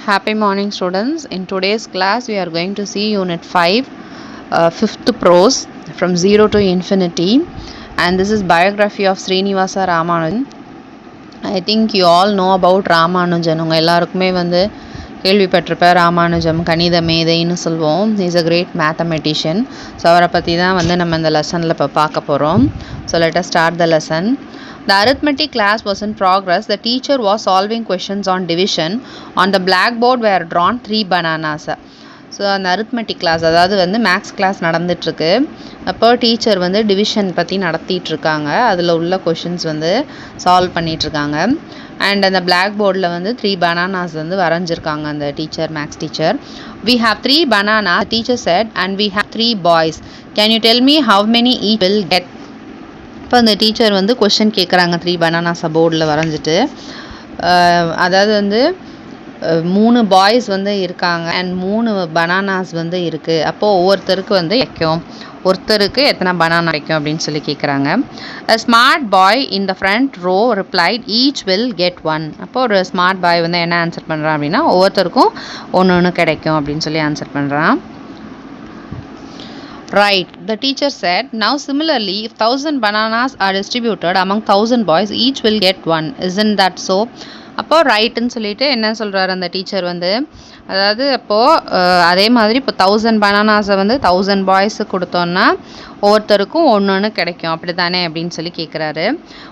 Happy morning, students. In today's class we are going to see unit 5, fifth prose from 0 to infinity, and this is biography of Srinivasa Ramanujan. I think you all know about Ramanujan. உங்கள் எல்லாருக்குமே வந்து கேள்விப்பட்டிருப்பேன். ராமானுஜம் கணித மேதைன்னு சொல்லுவோம். Is a great mathematician. So அவரை பற்றி தான் வந்து நம்ம இந்த லெசனில் இப்போ பார்க்க போகிறோம். So let us start the lesson. The arithmetic class was in progress. The teacher was solving questions on division. On the blackboard were drawn 3 bananas. So அந்த அரித்மெட்டிக் கிளாஸ், அதாவது வந்து மேக்ஸ் கிளாஸ் நடந்துகிட்ருக்கு. அப்போ டீச்சர் வந்து division பற்றி நடத்திட்டுருக்காங்க. அதில் உள்ள questions வந்து சால்வ் பண்ணிகிட்ருக்காங்க. அண்ட் அந்த பிளாக் போர்டில் வந்து 3 பனானாஸ் வந்து வரைஞ்சிருக்காங்க அந்த teacher, maths teacher. We have 3 bananas, the teacher said, and we have 3 boys. Can you tell me how many each will get? இப்போ அந்த டீச்சர் வந்து கொஷின் கேட்குறாங்க 3 பனானாஸை போர்டில் வரைஞ்சிட்டு. அதாவது வந்து 3 பாய்ஸ் வந்து இருக்காங்க அண்ட் 3 பனானாஸ் வந்து இருக்குது. அப்போது ஒவ்வொருத்தருக்கு வந்து ஒருத்தருக்கு எத்தனை பனானா கிடைக்கும் அப்படின்னு சொல்லி கேட்குறாங்க. A smart boy in the front row replied, each will get 1. அப்போ ஒரு ஸ்மார்ட் பாய் வந்து என்ன ஆன்சர் பண்ணுறான் அப்படின்னா ஒவ்வொருத்தருக்கும் ஒன்று கிடைக்கும் அப்படின்னு சொல்லி ஆன்சர் பண்ணுறான். Right, the teacher said. Now similarly, if 1000 bananas are distributed among 1000 boys, each will get 1. Isn't that so? அப்போது ரைட்டுன்னு சொல்லிட்டு என்ன சொல்கிறாரு அந்த டீச்சர் வந்து, அதாவது அப்போது அதே மாதிரி இப்போ 1000 பனானாஸை வந்து 1000 பாய்ஸுக்கு கொடுத்தோன்னா ஒவ்வொருத்தருக்கும் ஒன்று கிடைக்கும், அப்படி தானே அப்படின்னு சொல்லி கேட்குறாரு.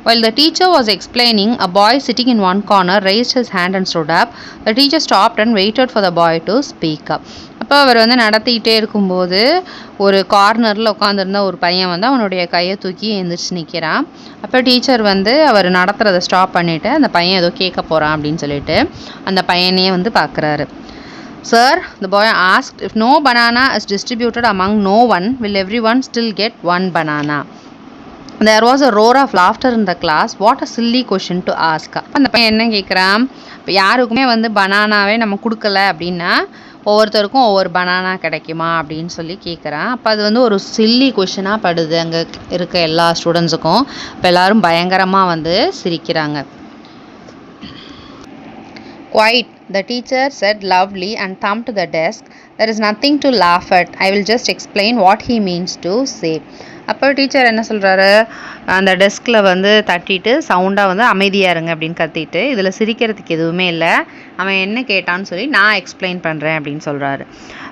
While the teacher was explaining, a boy sitting in one corner raised his hand and stood up. The teacher stopped and waited for the boy to speak up. அப்போ அவர் வந்து நடத்திக்கிட்டே இருக்கும்போது ஒரு கார்னரில் உட்காந்துருந்த ஒரு பையன் வந்து அவனுடைய கையை தூக்கி எழுந்திரிச்சு நிற்கிறான். அப்போ டீச்சர் வந்து அவர் நடத்துகிறத ஸ்டாப் பண்ணிவிட்டு அந்த பையன் ஏதோ கேட்க போகிறான் அப்படின்னு சொல்லிட்டு அந்த பையனையே வந்து பார்க்குறாரு. Sir, the boy asked, if no banana is distributed among no one, will everyone still get 1 banana? There was a roar of laughter in the class. What a silly question to ask. அந்த பையன் என்ன கேட்குறான், இப்போ யாருக்குமே வந்து பனானாவே நம்ம கொடுக்கல அப்படின்னா ஒவ்வொருத்தருக்கும் ஒவ்வொரு பனானா கிடைக்குமா அப்படின்னு சொல்லி கேட்குறான். அப்போ அது வந்து ஒரு சில்லி கொஷினாக படுது அங்கே இருக்க எல்லா ஸ்டூடெண்ட்ஸுக்கும். இப்போ எல்லோரும் பயங்கரமாக வந்து சிரிக்கிறாங்க. Quite, the teacher said loudly and thumped the desk. There is nothing to laugh at. I will just explain what he means to say. அப்போ டீச்சர் என்ன சொல்கிறாரு, அந்த டெஸ்கில் வந்து தட்டிட்டு சவுண்டாக வந்து அமைதியாக இருங்க அப்படின்னு கத்திட்டு, இதில் சிரிக்கிறதுக்கு எதுவுமே இல்லை, அவன் என்ன கேட்டான்னு சொல்லி நான் எக்ஸ்பிளைன் பண்ணுறேன் அப்படின்னு சொல்கிறாரு.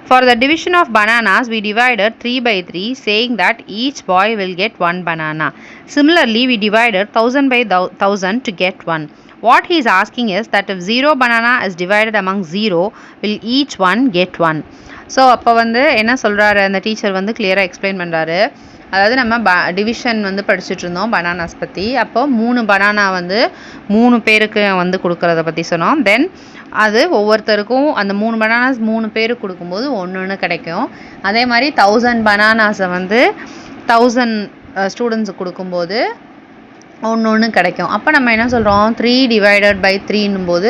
For the division of bananas, we divided 3 by 3, saying that each boy will get 1 banana. Similarly, we divided 1000 by 1000 to get 1. What he is asking is that if 0 banana is divided among 0, will each one get 1? So அப்போ வந்து என்ன சொல்கிறாரு அந்த teacher வந்து கிளியராக explain பண்ணுறாரு. அதாவது நம்ம டிவிஷன் வந்து படிச்சுட்டு இருந்தோம் பனானாஸ் பற்றி. அப்போது 3 பனானா வந்து 3 பேருக்கு வந்து கொடுக்குறத பற்றி சொன்னோம். தென் அது ஒவ்வொருத்தருக்கும் அந்த 3 பனானாஸ் 3 பேருக்கு கொடுக்கும்போது ஒன்று கிடைக்கும். அதே மாதிரி 1000 பனானாஸை வந்து 1000 ஸ்டூடெண்ட்ஸுக்கு கொடுக்கும்போது ஒன்று கிடைக்கும். அப்போ நம்ம என்ன சொல்கிறோம், 3 divided by 3ன்னும் போது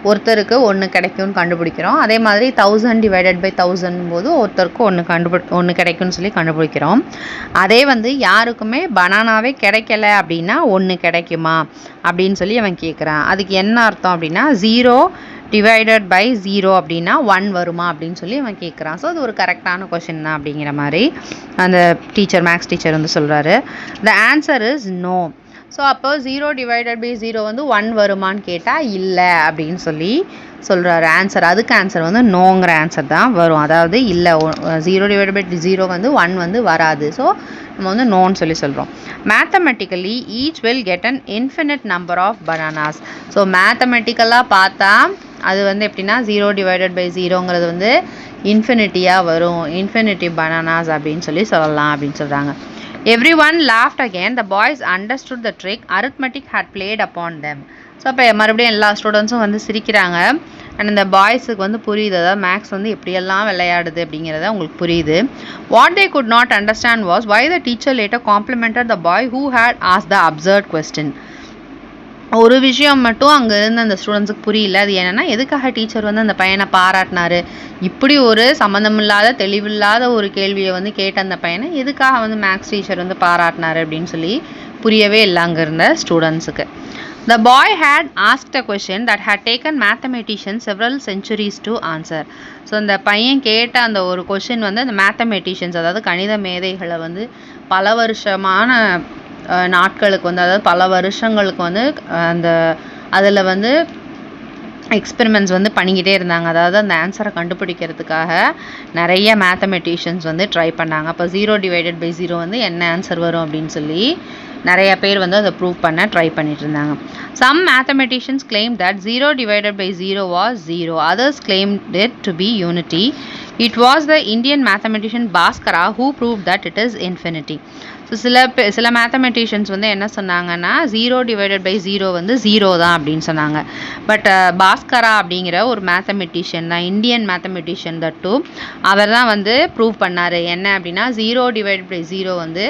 ஒருத்தருக்கு ஒன்று கிடைக்கும்னு கண்டுபிடிக்கிறோம். அதே மாதிரி 1000 divided by 1000 போது ஒருத்தருக்கு ஒன்று கிடைக்கும்னு சொல்லி கண்டுபிடிக்கிறோம். அதே வந்து யாருக்குமே பனானாவே கிடைக்கல அப்படின்னா ஒன்று கிடைக்குமா அப்படின்னு சொல்லி அவன் கேட்குறான். அதுக்கு என்ன அர்த்தம் அப்படின்னா 0 divided by 0 அப்படின்னா 1 வருமா அப்படின்னு சொல்லி அவன் கேட்குறான். ஸோ அது ஒரு கரெக்டான கொஷின் தான் அப்படிங்கிற மாதிரி அந்த டீச்சர், மேக்ஸ் டீச்சர் வந்து சொல்கிறாரு. The answer is no. So அப்போ 0 divided by 0 வந்து 1 வருமானு கேட்டால் இல்லை அப்படின்னு சொல்லி சொல்கிறாரு ஆன்சர். அதுக்கு ஆன்சர் வந்து நோங்கிற ஆன்சர் தான் வரும். அதாவது இல்லை, 0 divided by 0 வந்து 1 வந்து வராது. ஸோ நம்ம வந்து நோன்னு சொல்லி சொல்கிறோம். Mathematically each will get an infinite number of bananas. So மேத்தமெட்டிக்கலாக பார்த்தா அது வந்து எப்படின்னா 0 divided by 0ங்கிறது வந்து இன்ஃபினிட்டியாக வரும், இன்ஃபினிட்டி பனானாஸ் அப்படின்னு சொல்லி சொல்லலாம் அப்படின்னு சொல்கிறாங்க. Everyone laughed again. The boys understood the trick arithmetic had played upon them. So அப்போ மறுபடியும் எல்லா ஸ்டூடெண்ட்ஸும் வந்து சிரிக்கிறாங்க. அண்ட் இந்த பாய்ஸுக்கு வந்து புரியுது, அதாவது மேக்ஸ் வந்து எப்படியெல்லாம் விளையாடுது அப்படிங்கிறத உங்களுக்கு புரியுது. What they could not understand was why the teacher later complimented the boy who had asked the absurd question. ஒரு விஷயம் மட்டும் அங்கே இருந்த அந்த ஸ்டூடெண்ட்ஸுக்கு புரியல. அது என்னென்னா எதுக்காக டீச்சர் வந்து அந்த பையனை பாராட்டினார், இப்படி ஒரு சம்மந்தமில்லாத தெளிவில்லாத ஒரு கேள்வியை வந்து கேட்ட அந்த பையனை எதுக்காக வந்து மேக்ஸ் டீச்சர் வந்து பாராட்டினார் அப்படின்னு சொல்லி புரியவே இல்லை அங்கே இருந்த ஸ்டூடெண்ட்ஸுக்கு. The boy had asked a question that had taken mathematicians several centuries to answer. So இந்த பையன் கேட்ட அந்த ஒரு கொஷின் வந்து அந்த மேத்தமெட்டிஷியன்ஸ், அதாவது கணித மேதைகளை வந்து பல வருஷமான நாட்களுக்கு வந்து, அதாவது பல வருஷங்களுக்கு வந்து அந்த அதில் வந்து எக்ஸ்பெரிமெண்ட்ஸ் வந்து பண்ணிக்கிட்டே இருந்தாங்க. அதாவது அந்த ஆன்சரை கண்டுபிடிக்கிறதுக்காக நிறைய மேத்தமெட்டிஷியன்ஸ் வந்து ட்ரை பண்ணாங்க. அப்போ 0/0 வந்து என்ன ஆன்சர் வரும் அப்படின்னு சொல்லி நிறைய பேர் வந்து அதை ப்ரூவ் பண்ண ட்ரை பண்ணிட்டு இருந்தாங்க. Some mathematicians claimed that 0/0 was 0. Others claimed it to be unity. It was the Indian mathematician Bhaskara who proved that it is infinity. So சில மேத்தமெட்டிஷியன்ஸ் வந்து என்ன சொன்னாங்கன்னா 0/0 வந்து 0 தான் அப்படின்னு சொன்னாங்க. பட் பாஸ்கரா அப்படிங்கிற ஒரு மேத்தமெட்டிஷியன் தான், இந்தியன் மேத்தமெட்டிஷியன் தட்டு, அவர் தான் வந்து ப்ரூவ் பண்ணார். என்ன அப்படின்னா 0/0 வந்து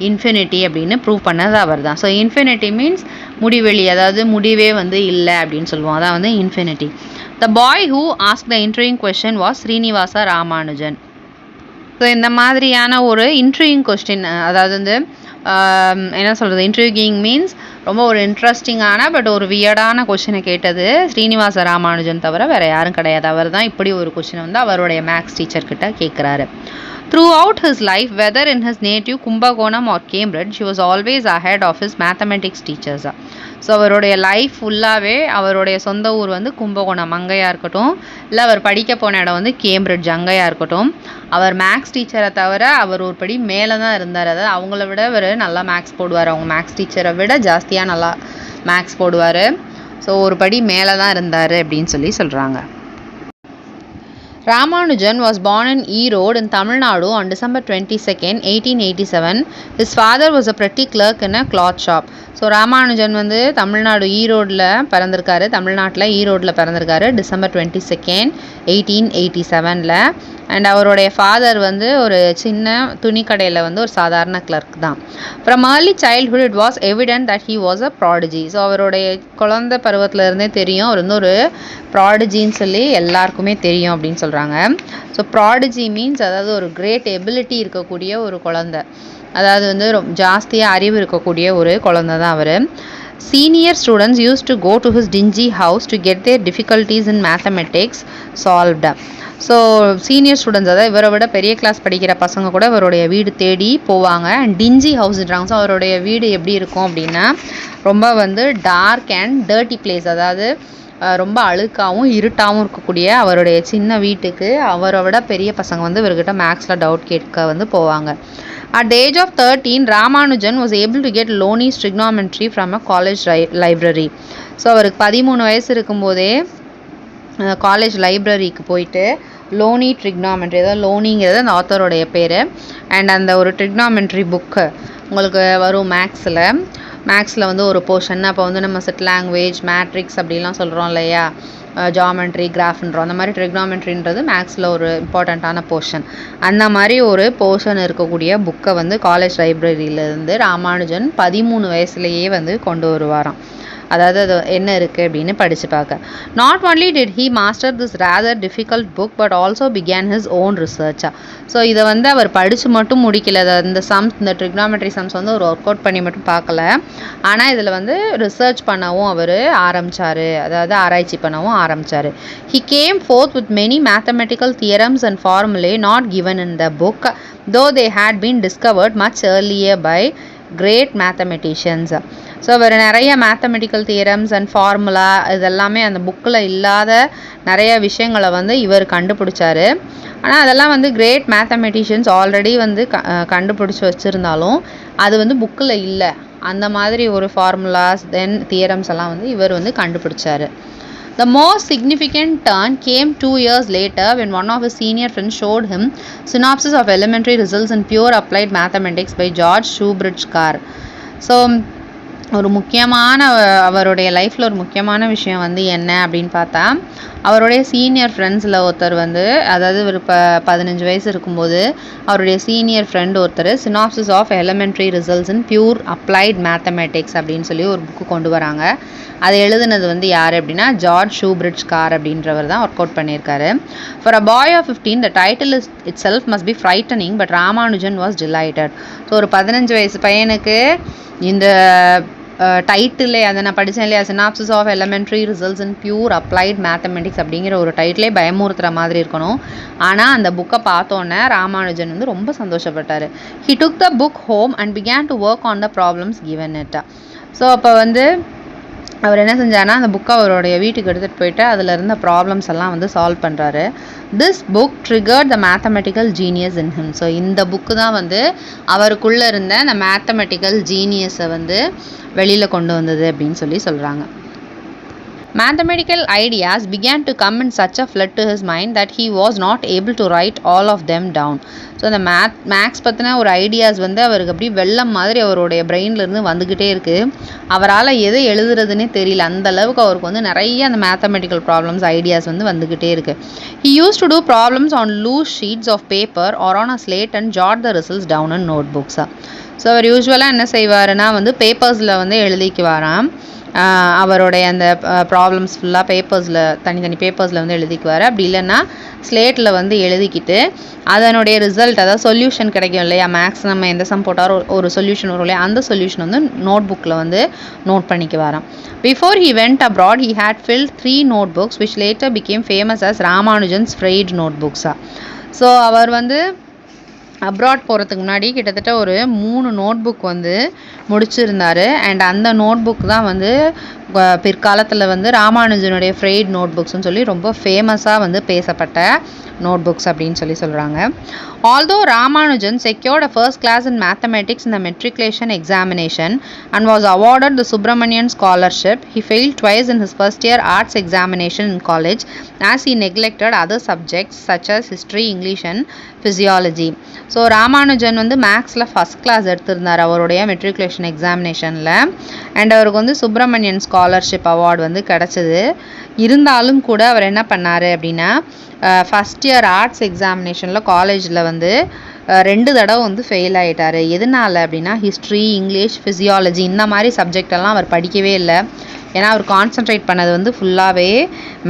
இன்ஃபினிட்டி அப்படின்னு ப்ரூவ் பண்ணது அவர் தான். ஸோ இன்ஃபினிட்டி மீன்ஸ் முடிவெளி, அதாவது முடிவே வந்து இல்லை அப்படின்னு சொல்லுவோம், அதான் வந்து infinity. The boy who asked the intriguing question was Srinivasa Ramanujan. So இந்த மாதிரியான ஒரு இன்ட்ரிவியூங் கொஸ்டின், அதாவது வந்து என்ன சொல்கிறது, இன்ட்ரிவியூயிங் மீன்ஸ் ரொம்ப ஒரு இன்ட்ரெஸ்டிங்கான பட் ஒரு வியர்டான கொஸ்டினை கேட்டது ஸ்ரீனிவாச ராமானுஜன் தவிர வேறு யாரும் கிடையாது. அவர் தான் இப்படி ஒரு கொஸ்டினை வந்து அவருடைய மேக்ஸ் டீச்சர்கிட்ட கேட்குறாரு. Throughout his life, whether in his native Kumbakonam or Cambridge, he was always ahead of his mathematics teachers. So அவருடைய லைஃப் ஃபுல்லாகவே அவருடைய சொந்த ஊர் வந்து கும்பகோணம் அங்கேயா இருக்கட்டும், இல்லை அவர் படிக்க போன இடம் வந்து கேம்பிரிட்ஜ் அங்கேயா இருக்கட்டும், அவர் மேக்ஸ் டீச்சரை தவிர அவர் ஒரு படி மேலே தான் இருந்தார். அதாவது அவங்கள விட அவர் நல்லா மேக்ஸ் போடுவார், அவங்க மேக்ஸ் டீச்சரை விட ஜாஸ்தியாக நல்லா மேக்ஸ் போடுவார். ஸோ ஒரு படி மேலே தான் இருந்தார் அப்படின்னு சொல்கிறாங்க. Ramanujan was born in Erode in Tamil Nadu on December 22nd, 1887. His father was a petty clerk in a cloth shop. So Ramanujan வந்து தமிழ்நாடு ஈரோடில் பிறந்திருக்காரு, தமிழ்நாட்டில் ஈரோடில் பிறந்திருக்காரு டிசம்பர் 22nd, 1887. அண்ட் அவருடைய ஃபாதர் வந்து ஒரு சின்ன துணிக்கடையில் வந்து ஒரு சாதாரண கிளர்க் தான். From early childhood it was evident that he was a prodigy. So அவருடைய குழந்தை பருவத்திலேருந்தே தெரியும் அவர் வந்து ஒரு ப்ராடிஜின்னு சொல்லி எல்லாருக்குமே தெரியும் அப்படின்னு சொல்கிறாங்க. ஸோ ப்ராடிஜி மீன்ஸ் அதாவது ஒரு கிரேட் எபிலிட்டி இருக்கக்கூடிய ஒரு குழந்தை, அதாவது வந்து ஜாஸ்தியாக அறிவு இருக்கக்கூடிய ஒரு குழந்தை தான் அவர். Senior students used to go to his dingy house to get their difficulties in mathematics solved. So senior students, அதாவது இவரை விட பெரிய கிளாஸ் படிக்கிற பசங்க கூட இவருடைய வீடு தேடி போவாங்க. அண்ட் டிஞ்சி ஹவுஸ்ன்றாங்க. ஸோ அவருடைய வீடு எப்படி இருக்கும் அப்படின்னா ரொம்ப வந்து டார்க் அண்ட் டர்ட்டி பிளேஸ், அதாவது ரொம்ப அழுக்காகவும் இருட்டாகவும் இருக்கக்கூடிய அவருடைய சின்ன வீட்டுக்கு அவரை விட பெரிய பசங்க வந்து இவர்கிட்ட மேக்ஸில் டவுட் கேட்க வந்து போவாங்க. At the age of 13, Ramanujan was able to get Loni's trigonometry from a college library. So அவருக்கு 13 வயசு இருக்கும்போதே காலேஜ் லைப்ரரிக்கு போயிட்டு லோனி ட்ரிக்னாமெண்ட்ரி, அதாவது லோனிங்கிறது அந்த ஆத்தருடைய பேர், அண்ட் அந்த ஒரு ட்ரிக்னாமெண்ட்ரி புக்கு உங்களுக்கு வரும் மேக்ஸில் வந்து ஒரு போர்ஷன். அப்போ வந்து நம்ம செட் லாங்குவேஜ், மேட்ரிக்ஸ் அப்படிலாம் சொல்கிறோம் இல்லையா, ஜாமெண்ட்ரி, கிராஃப்ன்றோம். அந்த மாதிரி ட்ரிக்னாமெண்ட்ரின்றது மேக்ஸில் ஒரு இம்பார்ட்டண்ட்டான போர்ஷன். அந்த மாதிரி ஒரு போர்ஷன் இருக்கக்கூடிய புக்கை வந்து காலேஜ் லைப்ரரியிலேருந்து ராமானுஜன் 13 வயசுலேயே வந்து கொண்டு வருவாராம். அதாவது அது என்ன இருக்குது அப்படின்னு படித்து பார்க்க. Not only did he master this rather difficult book but also began his own ரிசர்ச்சா. ஸோ இதை வந்து அவர் படித்து மட்டும் முடிக்கல, இந்த சம்ஸ், இந்த ட்ரிக்னாமெட்ரி சம்ஸ் வந்து ஒரு ஒர்க் அவுட் பண்ணி மட்டும் பார்க்கல, ஆனால் இதில் வந்து ரிசர்ச் பண்ணவும் அவர் ஆரம்பித்தார், அதாவது ஆராய்ச்சி பண்ணவும் ஆரம்பித்தார். He came forth with many mathematical theorems and formulae not given in the book though they had been discovered much earlier by great mathematicians. So அவர் நிறைய மேத்தமெட்டிக்கல் தியரம்ஸ் அண்ட் ஃபார்முலா இதெல்லாமே அந்த புக்கில் இல்லாத நிறைய விஷயங்களை வந்து இவர் கண்டுபிடிச்சார். ஆனால் அதெல்லாம் வந்து கிரேட் மேத்தமெட்டிஷியன்ஸ் ஆல்ரெடி வந்து கண்டுபிடிச்சி வச்சுருந்தாலும் அது வந்து புக்கில் இல்லை. அந்த மாதிரி ஒரு ஃபார்முலாஸ் தென் தியரம்ஸ் எல்லாம் வந்து இவர் வந்து கண்டுபிடிச்சார். The most significant turn came 2 years later when one of his senior friends showed him synopsis of elementary results in pure applied mathematics by George Shoebridge Carr. So ஒரு முக்கியமான அவருடைய லைஃப்பில் ஒரு முக்கியமான விஷயம் வந்து என்ன அப்படின்னு பார்த்தா, அவருடைய சீனியர் ஃப்ரெண்ட்ஸில் ஒருத்தர் வந்து, அதாவது ஒரு 15 வயசு இருக்கும்போது அவருடைய சீனியர் ஃப்ரெண்ட் ஒருத்தர் synopsis of elementary results in pure applied mathematics அப்படின்னு சொல்லி ஒரு புக்கு கொண்டு வராங்க. அதை எழுதுனது வந்து யார் அப்படின்னா ஜார்ஜ் ஷூபிரிட்ஜ் கார் அப்படின்றவர் தான் ஒர்க் அவுட் பண்ணியிருக்காரு. For a boy of 15 the title is itself must be frightening but Ramanujan was delighted. So ஒரு 15 வயசு பையனுக்கு இந்த டைட்டிலே அதை நான் படித்தேன் இல்லையா, synopsis of elementary results in pure applied mathematics அப்படிங்கிற ஒரு டைட்டிலே பயமுறுத்துகிற மாதிரி இருக்கணும். ஆனால் அந்த புக்கை பார்த்தோன்னே ராமானுஜன் வந்து ரொம்ப சந்தோஷப்பட்டார். He took the book home and began to work on the problems given it. So அப்போ வந்து அவர் என்ன செஞ்சார்னா அந்த புக்கை அவருடைய வீட்டுக்கு எடுத்துகிட்டு போயிட்டு அதில் இருந்த ப்ராப்ளம்ஸ் எல்லாம் வந்து சால்வ் பண்ணுறாரு. This book triggered the mathematical genius in him. So இந்த புக்கு தான் வந்து அவருக்குள்ளே இருந்த அந்த மேத்தமெட்டிக்கல் ஜீனியஸை வந்து வெளியில் கொண்டு வந்தது அப்படின்னு சொல்கிறாங்க. Mathematical ideas began to come in such a flood to his mind that he was not able to write all of them down. So அந்த மேக்ஸ் பற்றின ஒரு ஐடியாஸ் வந்து அவருக்கு அப்படி வெள்ளம் மாதிரி அவருடைய பிரெயின்லேருந்து வந்துக்கிட்டே இருக்குது. அவரால் எது எழுதுறதுன்னே தெரியல. அந்த அளவுக்கு அவருக்கு வந்து நிறைய அந்த மேத்தமெட்டிக்கல் ப்ராப்ளம்ஸ் ஐடியாஸ் வந்து வந்துக்கிட்டே இருக்குது. He used to do problems on loose sheets of paper or on a slate and jot the results down in notebooks. So அவர் யூஸ்வலாக என்ன செய்வாருன்னா வந்து பேப்பர்ஸில் வந்து எழுதிக்குவாராம். அவருடைய அந்த ப்ராப்ளம்ஸ் ஃபுல்லாக பேப்பர்ஸில் தனித்தனி பேப்பர்ஸில் வந்து எழுதிக்குவார். அப்படி இல்லைன்னா ஸ்லேட்டில் வந்து எழுதிக்கிட்டு அதனுடைய ரிசல்ட், அதாவது சொல்யூஷன் கிடைக்கும் இல்லையா, மேக்ஸ் நம்ம எந்த சம் போட்டாரோ ஒரு சொல்யூஷன் வரும் இல்லையா, அந்த சொல்யூஷன் வந்து நோட் புக்கில் வந்து நோட் பண்ணிக்குவாராம். Before he went abroad he had filled 3 notebooks which later became famous as Ramanujan's frayed நோட்புக்ஸா. ஸோ அவர் வந்து அப்ராட் போகிறதுக்கு முன்னாடி கிட்டத்தட்ட ஒரு 3 நோட்புக் வந்து முடிச்சிருந்தார். அண்ட் அந்த நோட்புக் தான் வந்து பிற்காலத்தில் வந்து ராமானுஜனுடைய ஃப்ரெய்ட் நோட்புக்ஸ்னு சொல்லி ரொம்ப ஃபேமஸாக வந்து பேசப்பட்ட நோட்புக்ஸ் அப்படின்னு சொல்கிறாங்க. Although Ramanujan secured a first class in mathematics in the matriculation examination and was awarded the Subramanian scholarship, he failed twice in his first year arts examination in college as he neglected other subjects such as history, English and physiology. So Ramanujan வந்து மேக்ஸில் first class எடுத்திருந்தார் அவருடைய matriculation எக்ஸாமினேஷனில். And அவருக்கு வந்து Subramanian scholarship award வந்து கிடச்சிது. இருந்தாலும் கூட அவர் என்ன பண்ணார் அப்படின்னா ஃபஸ்ட் இயர் ஆர்ட்ஸ் எக்ஸாமினேஷனில் காலேஜில் வந்து 2 தடவை வந்து ஃபெயில் ஆகிட்டார். எதனால் அப்படின்னா ஹிஸ்ட்ரி, இங்கிலீஷ், ஃபிசியாலஜி இந்த மாதிரி சப்ஜெக்டெல்லாம் அவர் படிக்கவே இல்லை. ஏன்னா அவர் கான்சன்ட்ரேட் பண்ணது வந்து ஃபுல்லாகவே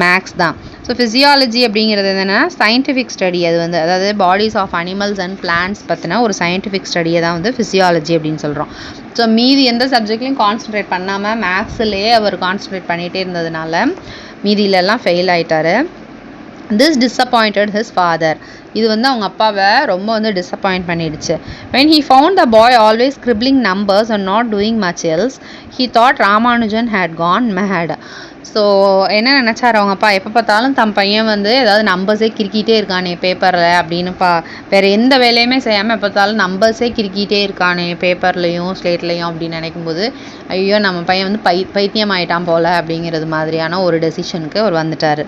மேக்ஸ் தான். ஸோ ஃபிசியாலஜி அப்படிங்கிறது என்னென்னா சயின்டிஃபிக் ஸ்டடி. அது வந்து அதாவது bodies of animals and plants பற்றின ஒரு சயின்டிஃபிக் ஸ்டடியை தான் வந்து ஃபிசியாலஜி அப்படின்னு சொல்கிறோம். ஸோ மீதி எந்த சப்ஜெக்ட்லையும் கான்சன்ட்ரேட் பண்ணாமல் மேக்ஸ்லேயே அவர் கான்சன்ட்ரேட் பண்ணிகிட்டே இருந்ததுனால மீதியிலெல்லாம் ஃபெயில் ஆகிட்டார். This disappointed his father. இது வந்து அவங்க அப்பாவை ரொம்ப வந்து டிசப்பாயிண்ட் பண்ணிடுச்சு. When he found the boy always scribbling numbers and not doing much else, he thought Ramanujan had gone mad. So என்ன நினச்சார் அவங்க அப்பா, எப்போ பார்த்தாலும் தம் பையன் வந்து ஏதாவது நம்பர்ஸே கிறுக்கிட்டே இருக்கானே பேப்பரில் அப்படின்னு வேறு எந்த வேலையுமே செய்யாமல் எப்போ பார்த்தாலும் நம்பர்ஸே கிறுக்கிட்டே இருக்கானே பேப்பர்லேயும் ஸ்லேட்லேயும் அப்படின்னு நினைக்கும்போது, ஐயோ நம்ம பையன் வந்து பைத்தியம் ஆகிட்டான் போல் அப்படிங்கிறது மாதிரியான ஒரு டெசிஷனுக்கு அவர் வந்துட்டார்.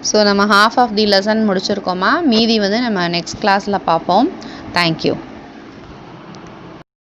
ஸோ நம்ம half ஆஃப் தி லெசன் முடிச்சிருக்கோமா, மீதி வந்து நம்ம நெக்ஸ்ட் கிளாஸில் பார்ப்போம். தேங்க்யூ.